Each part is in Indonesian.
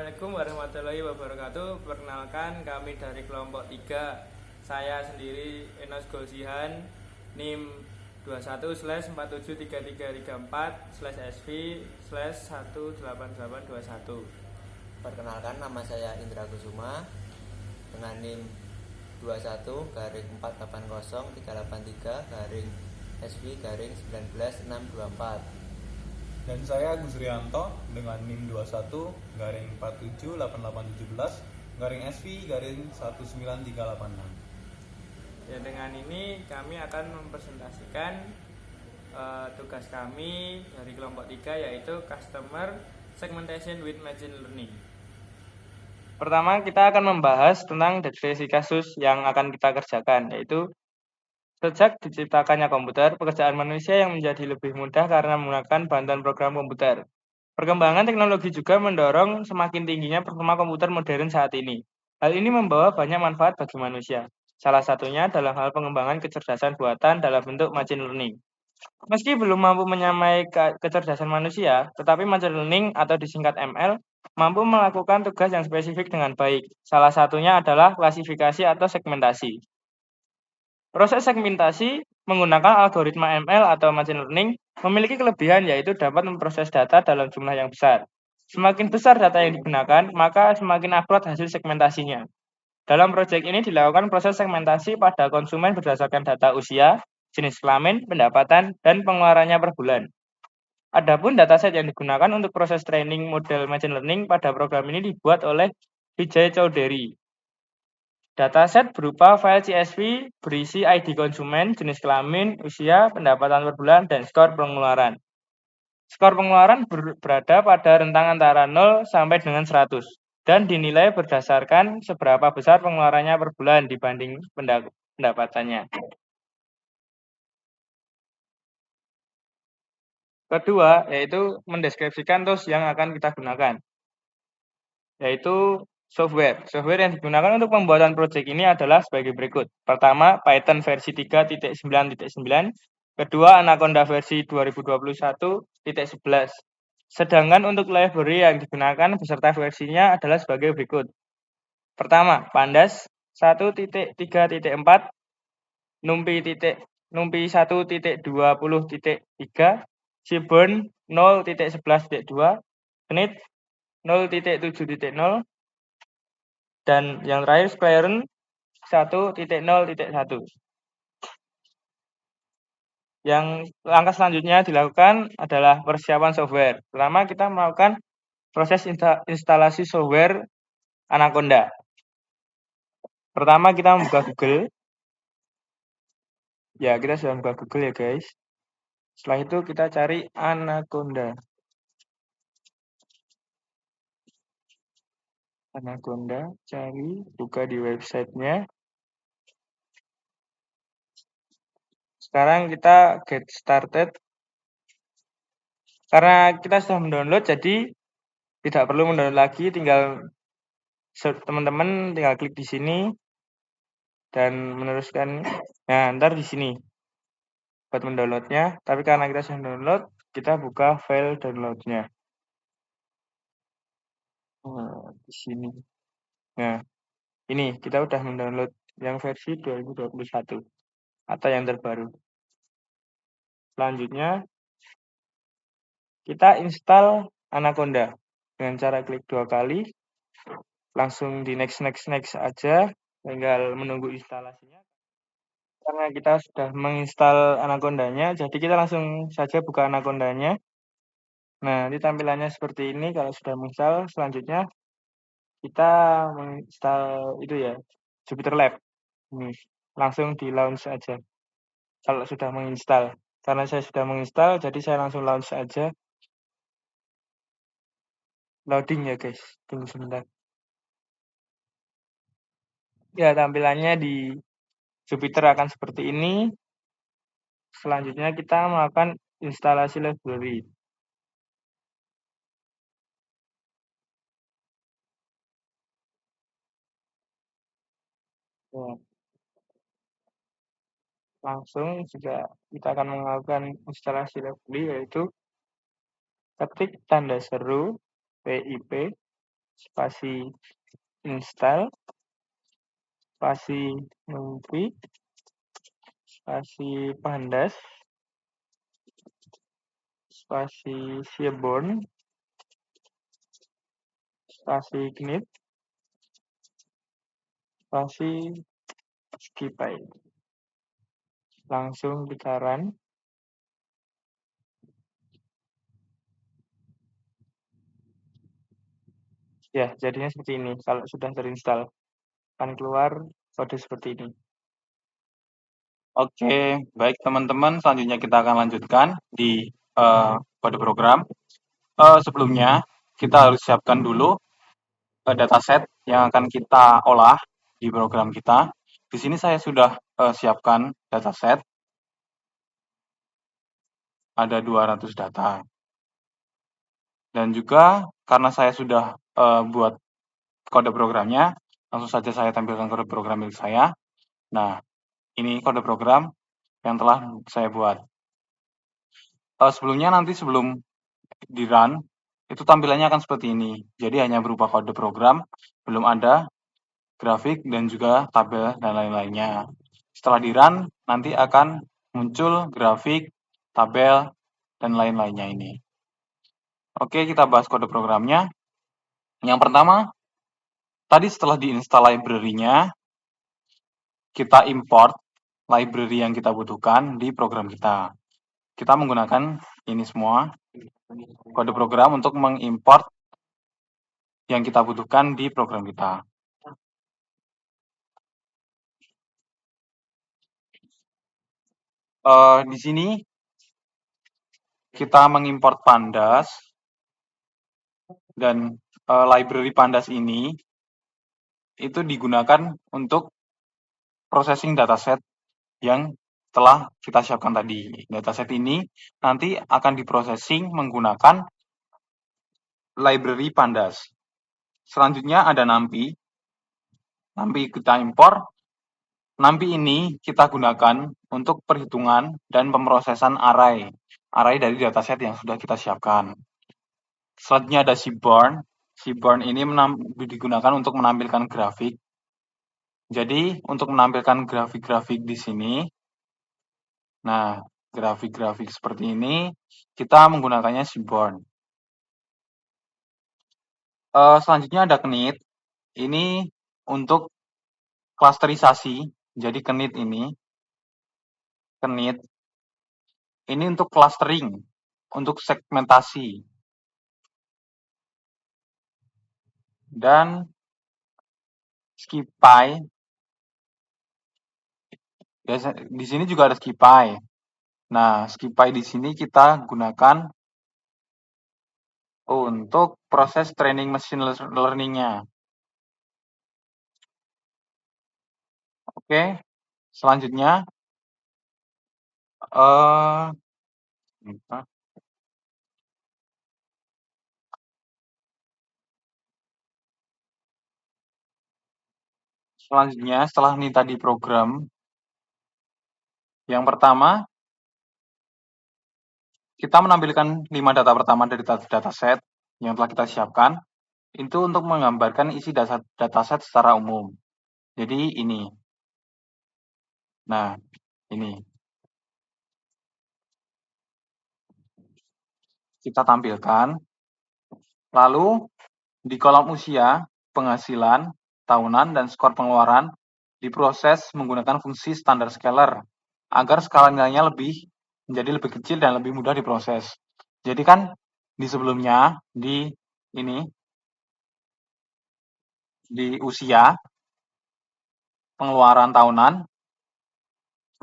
Assalamualaikum warahmatullahi wabarakatuh. Perkenalkan, kami dari kelompok 3. Saya sendiri Enos Golsihan, NIM 21/473334/SV/18821. Perkenalkan, nama saya Indra Kusuma dengan NIM 21/4803833/SV/19624. Dan saya Gus Rianto dengan NIM 21/478817/SV/19386. Ya, dengan ini kami akan mempresentasikan tugas kami dari kelompok 3, yaitu Customer Segmentation with Machine Learning. Pertama, kita akan membahas tentang definisi kasus yang akan kita kerjakan, yaitu sejak diciptakannya komputer, pekerjaan manusia yang menjadi lebih mudah karena menggunakan bantuan program komputer. Perkembangan teknologi juga mendorong semakin tingginya performa komputer modern saat ini. Hal ini membawa banyak manfaat bagi manusia. Salah satunya dalam hal pengembangan kecerdasan buatan dalam bentuk machine learning. Meski belum mampu menyamai kecerdasan manusia, tetapi machine learning atau disingkat ML mampu melakukan tugas yang spesifik dengan baik. Salah satunya adalah klasifikasi atau segmentasi. Proses segmentasi menggunakan algoritma ML atau machine learning memiliki kelebihan, yaitu dapat memproses data dalam jumlah yang besar. Semakin besar data yang digunakan, maka semakin akurat hasil segmentasinya. Dalam proyek ini dilakukan proses segmentasi pada konsumen berdasarkan data usia, jenis kelamin, pendapatan, dan pengeluarannya per bulan. Adapun dataset yang digunakan untuk proses training model machine learning pada program ini dibuat oleh Vijay Chaudhary. Dataset berupa file CSV berisi ID konsumen, jenis kelamin, usia, pendapatan per bulan, dan skor pengeluaran. Skor pengeluaran berada pada rentang antara 0 sampai dengan 100 dan dinilai berdasarkan seberapa besar pengeluarannya per bulan dibanding pendapatannya. Kedua, yaitu mendeskripsikan tools yang akan kita gunakan, yaitu software. Software yang digunakan untuk pembuatan proyek ini adalah sebagai berikut. Pertama, Python versi 3.9.9. Kedua, Anaconda versi 2021.11. Sedangkan untuk library yang digunakan beserta versinya adalah sebagai berikut. Pertama, Pandas 1.3.4, NumPy 1.20.3, Seaborn 0.11.2, Knit 0.7.0, dan yang terakhir Squaren 1.0.1. Yang langkah selanjutnya dilakukan adalah persiapan software. Pertama, kita melakukan proses instalasi software Anaconda. Pertama, kita membuka Google. Ya, kita sudah membuka Google ya, guys. Setelah itu kita cari Anaconda. Anaconda, cari, buka di websitenya. Sekarang kita get started. Karena kita sudah mendownload, jadi tidak perlu mendownload lagi, tinggal teman-teman tinggal klik di sini dan meneruskan. Nah, ntar di sini buat mendownloadnya. Tapi karena kita sudah download, kita buka file downloadnya. Di sini. Nah, ini kita udah mendownload yang versi 2021 atau yang terbaru. Selanjutnya kita install Anaconda dengan cara klik 2 kali, langsung di next aja, tinggal menunggu instalasinya. Karena kita sudah menginstal Anaconda-nya, jadi kita langsung saja buka Anaconda-nya. Nah, nanti tampilannya seperti ini kalau sudah menginstal. Selanjutnya kita menginstal itu ya, Jupyter Lab. Ini langsung di launch aja kalau sudah menginstal. Karena saya sudah menginstal, jadi saya langsung launch aja. Loading ya guys, tunggu sebentar. Ya, tampilannya di Jupyter akan seperti ini. Selanjutnya kita melakukan instalasi library. Ya. Langsung juga kita akan melakukan instalasi library, yaitu ketik tanda seru PIP spasi install, spasi movie, spasi pandas, spasi Seaborn, spasi knit, spasi skipai. Langsung kita run. Ya, jadinya seperti ini. Kalau sudah terinstall, akan keluar kode seperti ini. Oke, baik teman-teman, selanjutnya kita akan lanjutkan di kode program. Sebelumnya, kita harus siapkan dulu dataset yang akan kita olah di program kita. Di sini saya sudah siapkan dataset, ada 200 data. Dan juga karena saya sudah buat kode programnya, langsung saja saya tampilkan kode program milik saya. Nah, ini kode program yang telah saya buat. Sebelumnya nanti sebelum di run, itu tampilannya akan seperti ini. Jadi hanya berupa kode program, belum ada grafik dan juga tabel dan lain-lainnya. Setelah di run, nanti akan muncul grafik, tabel, dan lain-lainnya ini. Oke, kita bahas kode programnya. Yang pertama, tadi setelah diinstal library-nya, kita import library yang kita butuhkan di program kita. Kita menggunakan ini semua, kode program untuk mengimport yang kita butuhkan di program kita. Di sini kita mengimport pandas, dan library pandas ini itu digunakan untuk processing dataset yang telah kita siapkan tadi. Dataset ini nanti akan diprocessing menggunakan library pandas. Selanjutnya ada NumPy. NumPy kita impor. NumPy ini kita gunakan untuk perhitungan dan pemrosesan array dari dataset yang sudah kita siapkan. Selanjutnya ada Seaborn. Seaborn ini digunakan untuk menampilkan grafik. Jadi, untuk menampilkan grafik-grafik di sini, nah, grafik-grafik seperti ini, kita menggunakannya Seaborn. Selanjutnya ada Knit. Ini untuk klasterisasi. Jadi, Knit ini untuk clustering, untuk segmentasi. Dan Skipai, di sini juga ada Skipai. Nah, Skipai di sini kita gunakan untuk proses training machine learning-nya. Oke, selanjutnya selanjutnya setelah ini tadi program yang pertama, kita menampilkan 5 data pertama dari dataset yang telah kita siapkan. Itu untuk menggambarkan isi dataset secara umum. Jadi ini. Nah, ini. Kita tampilkan. Lalu, di kolom usia, penghasilan, tahunan, dan skor pengeluaran diproses menggunakan fungsi standar scaler agar skala nilainya menjadi lebih kecil dan lebih mudah diproses. Jadi kan di sebelumnya di usia, pengeluaran tahunan,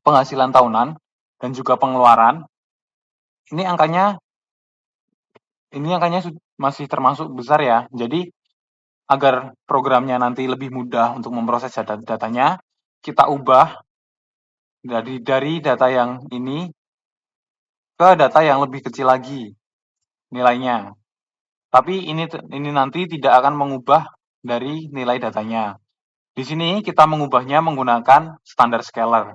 penghasilan tahunan, dan juga pengeluaran, ini angkanya masih termasuk besar ya. Jadi agar programnya nanti lebih mudah untuk memproses datanya, kita ubah dari data yang ini ke data yang lebih kecil lagi nilainya. Tapi ini nanti tidak akan mengubah dari nilai datanya. Di sini kita mengubahnya menggunakan standar scaler.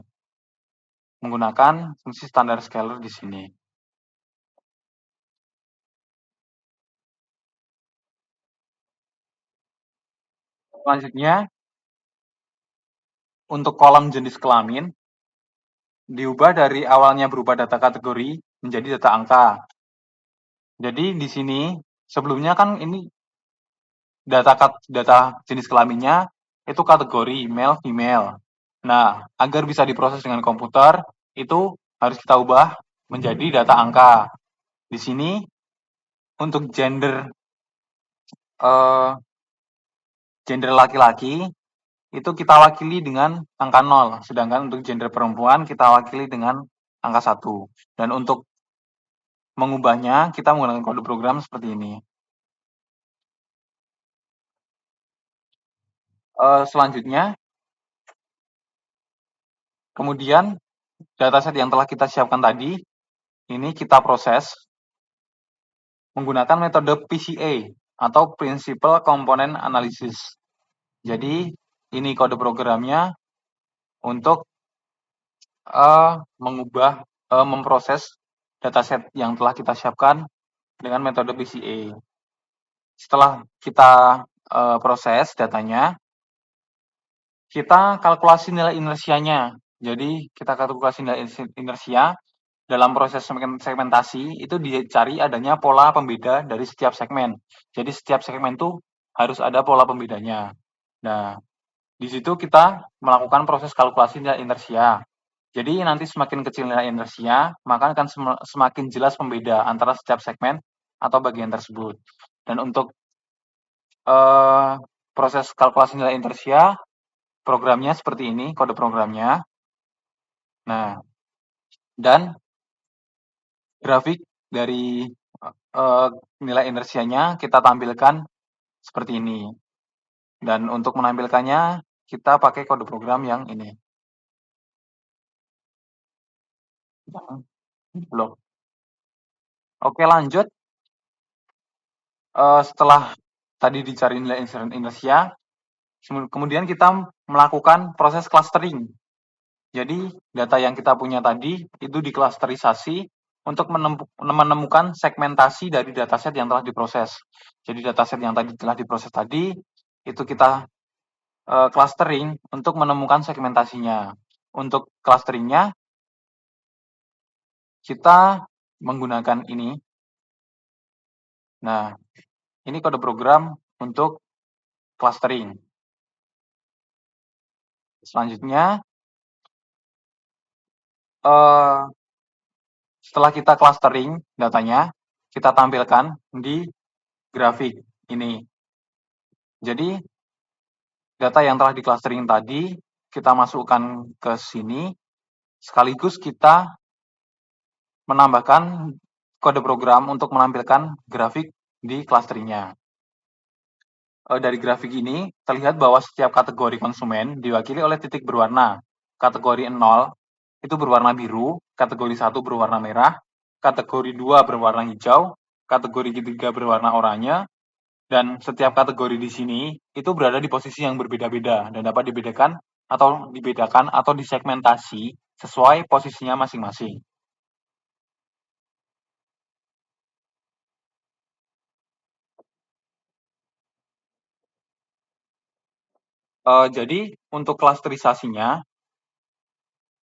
Menggunakan fungsi standar scaler di sini. Selanjutnya, untuk kolom jenis kelamin, diubah dari awalnya berupa data kategori menjadi data angka. Jadi di sini sebelumnya kan ini data jenis kelaminnya itu kategori male female. Nah, agar bisa diproses dengan komputer itu harus kita ubah menjadi data angka. Di sini untuk eh, gender laki-laki itu kita wakili dengan angka 0, sedangkan untuk gender perempuan kita wakili dengan angka 1. Dan untuk mengubahnya kita menggunakan kode program seperti ini. Selanjutnya, kemudian dataset yang telah kita siapkan tadi ini kita proses menggunakan metode PCA atau Principal Component Analysis. Jadi ini kode programnya untuk memproses dataset yang telah kita siapkan dengan metode PCA. Setelah kita proses datanya, kita kalkulasi nilai inersianya. Jadi kita kalkulasi nilai inersia dalam proses segmentasi itu dicari adanya pola pembeda dari setiap segmen. Jadi setiap segmen itu harus ada pola pembedanya. Nah, di situ kita melakukan proses kalkulasi nilai inersia. Jadi nanti semakin kecil nilai inersia, maka akan semakin jelas pembeda antara setiap segmen atau bagian tersebut. Dan untuk proses kalkulasi nilai inersia, programnya seperti ini, kode programnya. Nah, dan grafik dari nilai inersianya kita tampilkan seperti ini. Dan untuk menampilkannya, kita pakai kode program yang ini. Belum. Oke, lanjut. Setelah tadi dicari nilai inersia, kemudian kita melakukan proses clustering. Jadi, data yang kita punya tadi itu diklasterisasi untuk menemukan segmentasi dari dataset yang telah diproses. Jadi, dataset yang tadi telah diproses tadi, itu kita clustering untuk menemukan segmentasinya. Untuk clusteringnya, kita menggunakan ini. Nah, ini kode program untuk clustering. Selanjutnya, setelah kita clustering datanya, kita tampilkan di grafik ini. Jadi, data yang telah di-clustering tadi, kita masukkan ke sini, sekaligus kita menambahkan kode program untuk menampilkan grafik di clusteringnya. Dari grafik ini, terlihat bahwa setiap kategori konsumen diwakili oleh titik berwarna. Kategori 0 itu berwarna biru, kategori 1 berwarna merah, kategori 2 berwarna hijau, kategori ketiga berwarna oranye, dan setiap kategori di sini itu berada di posisi yang berbeda-beda dan dapat dibedakan atau disegmentasi sesuai posisinya masing-masing. Jadi untuk klasterisasinya,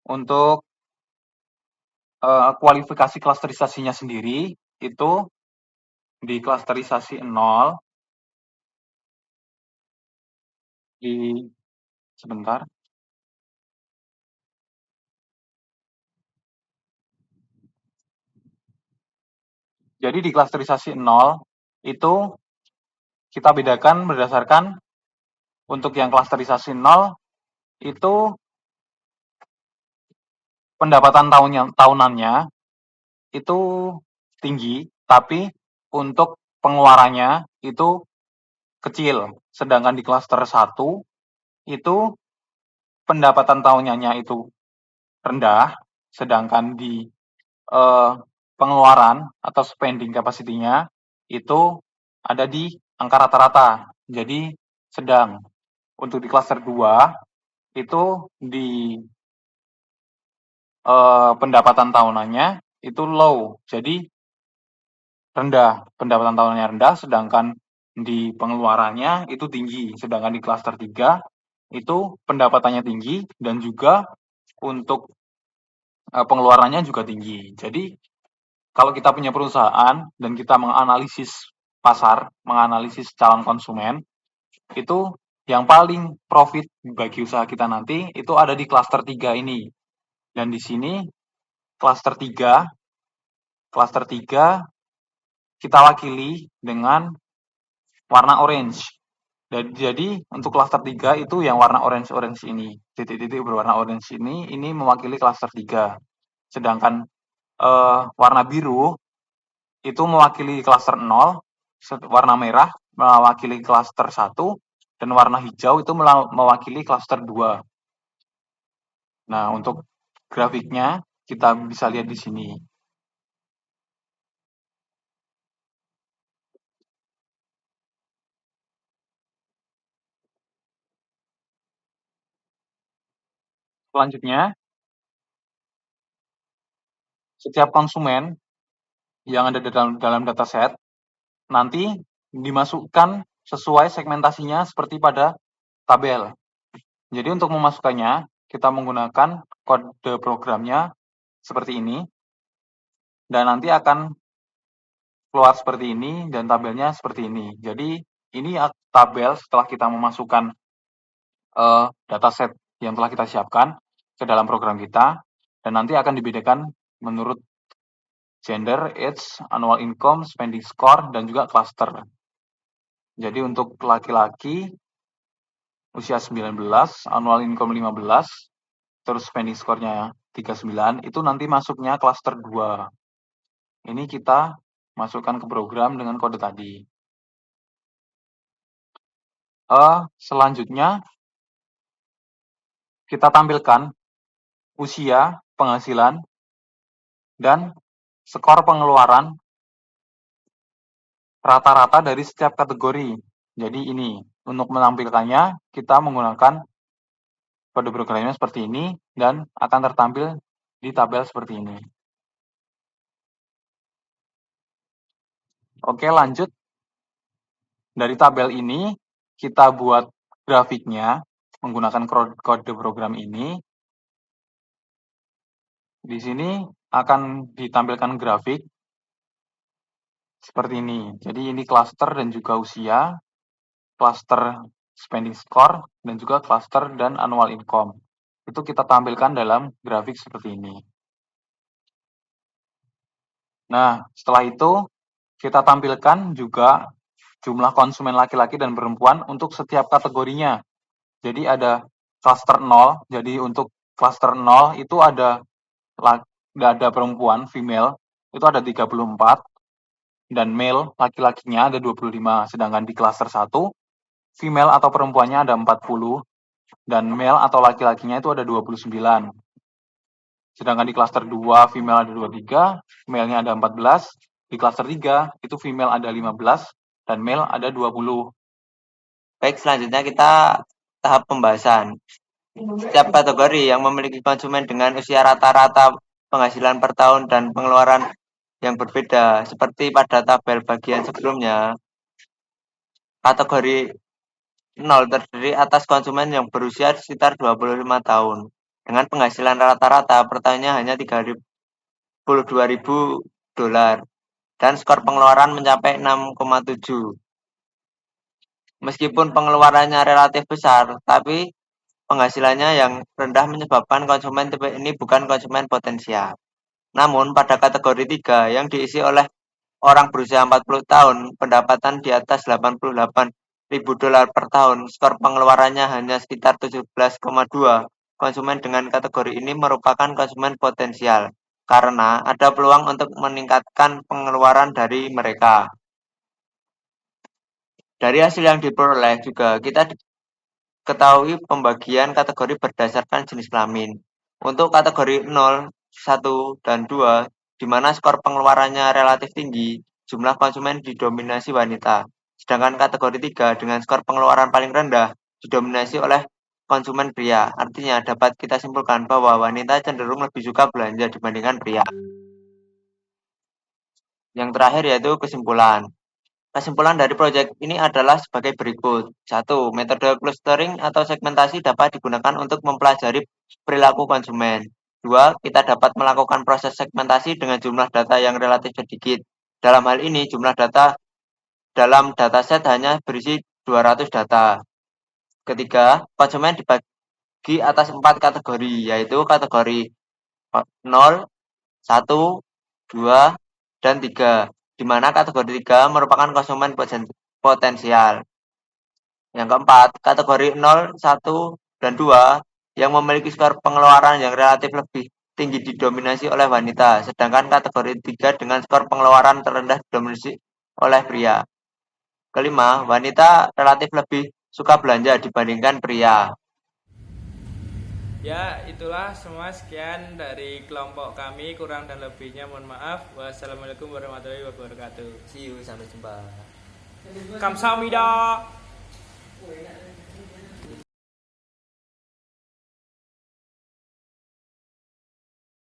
untuk kualifikasi klasterisasinya sendiri itu di klasterisasi 0 sebentar. Jadi di klasterisasi 0 itu kita bedakan berdasarkan untuk yang klasterisasi 0 itu pendapatan tahunannya itu tinggi, tapi untuk pengeluarannya itu kecil. Sedangkan di klaster 1 itu pendapatan tahunannya itu rendah, sedangkan di pengeluaran atau spending capacity-nya itu ada di angka rata-rata. Jadi sedang. Untuk di klaster 2 itu di pendapatan tahunannya itu low. Jadi rendah, pendapatan tahunannya rendah, sedangkan di pengeluarannya itu tinggi, sedangkan di klaster 3 itu pendapatannya tinggi dan juga untuk pengeluarannya juga tinggi. Jadi kalau kita punya perusahaan dan kita menganalisis pasar, menganalisis calon konsumen, itu yang paling profit bagi usaha kita nanti itu ada di klaster 3 ini. Dan di sini klaster 3 kita wakili dengan warna orange. Jadi untuk klaster 3 itu yang warna orange ini, titik-titik berwarna orange ini mewakili klaster 3. Sedangkan warna biru itu mewakili klaster 0, warna merah mewakili klaster 1, dan warna hijau itu mewakili klaster 2. Nah, untuk grafiknya kita bisa lihat di sini. Selanjutnya, setiap konsumen yang ada dalam dataset nanti dimasukkan sesuai segmentasinya seperti pada tabel. Jadi untuk memasukkannya, kita menggunakan kode programnya seperti ini, dan nanti akan keluar seperti ini, dan tabelnya seperti ini. Jadi ini tabel setelah kita memasukkan dataset yang telah kita siapkan ke dalam program kita, dan nanti akan dibedakan menurut gender, age, annual income, spending score, dan juga cluster. Jadi untuk laki-laki usia 19, annual income 15, terus spending score-nya 39, itu nanti masuknya cluster 2. Ini kita masukkan ke program dengan kode tadi. Selanjutnya, kita tampilkan usia, penghasilan, dan skor pengeluaran rata-rata dari setiap kategori. Jadi ini, untuk menampilkannya, kita menggunakan kode programnya seperti ini, dan akan tertampil di tabel seperti ini. Oke, lanjut. Dari tabel ini, kita buat grafiknya menggunakan kode program ini. Di sini akan ditampilkan grafik seperti ini. Jadi ini cluster dan juga usia, cluster spending score, dan juga cluster dan annual income. Itu kita tampilkan dalam grafik seperti ini. Nah, setelah itu kita tampilkan juga jumlah konsumen laki-laki dan perempuan untuk setiap kategorinya. Jadi ada cluster 0, jadi untuk cluster 0 itu ada perempuan, female, itu ada 34, dan male, laki-lakinya ada 25, sedangkan di cluster 1, female atau perempuannya ada 40, dan male atau laki-lakinya itu ada 29. Sedangkan di cluster 2, female ada 23, male-nya ada 14, di cluster 3, itu female ada 15, dan male ada 20. Baik, selanjutnya kita tahap pembahasan. Setiap kategori yang memiliki konsumen dengan usia rata-rata penghasilan per tahun dan pengeluaran yang berbeda, seperti pada tabel bagian sebelumnya. Kategori 0 terdiri atas konsumen yang berusia sekitar 25 tahun, dengan penghasilan rata-rata per tahunnya hanya $32.000, dan skor pengeluaran mencapai 6,7. Meskipun pengeluarannya relatif besar, tapi penghasilannya yang rendah menyebabkan konsumen tipe ini bukan konsumen potensial. Namun, pada kategori 3 yang diisi oleh orang berusia 40 tahun, pendapatan di atas $88.000 per tahun, skor pengeluarannya hanya sekitar 17,2. Konsumen dengan kategori ini merupakan konsumen potensial, karena ada peluang untuk meningkatkan pengeluaran dari mereka. Dari hasil yang diperoleh juga kita ketahui pembagian kategori berdasarkan jenis kelamin. Untuk kategori 0, 1, dan 2, di mana skor pengeluarannya relatif tinggi, jumlah konsumen didominasi wanita. Sedangkan kategori 3 dengan skor pengeluaran paling rendah didominasi oleh konsumen pria. Artinya dapat kita simpulkan bahwa wanita cenderung lebih suka belanja dibandingkan pria. Yang terakhir yaitu kesimpulan. Kesimpulan dari proyek ini adalah sebagai berikut. 1. Metode clustering atau segmentasi dapat digunakan untuk mempelajari perilaku konsumen. 2. Kita dapat melakukan proses segmentasi dengan jumlah data yang relatif sedikit. Dalam hal ini, jumlah data dalam dataset hanya berisi 200 data. Ketiga, konsumen dibagi atas 4 kategori, yaitu kategori 0, 1, 2, dan 3, di mana kategori 3 merupakan konsumen potensial. Yang keempat, kategori 0, 1, dan 2 yang memiliki skor pengeluaran yang relatif lebih tinggi didominasi oleh wanita, sedangkan kategori 3 dengan skor pengeluaran terendah didominasi oleh pria. Kelima, wanita relatif lebih suka belanja dibandingkan pria. Ya, itulah semua, sekian dari kelompok kami, kurang dan lebihnya mohon maaf. Wassalamualaikum warahmatullahi wabarakatuh. See you, sampai jumpa. Kamsahamnida.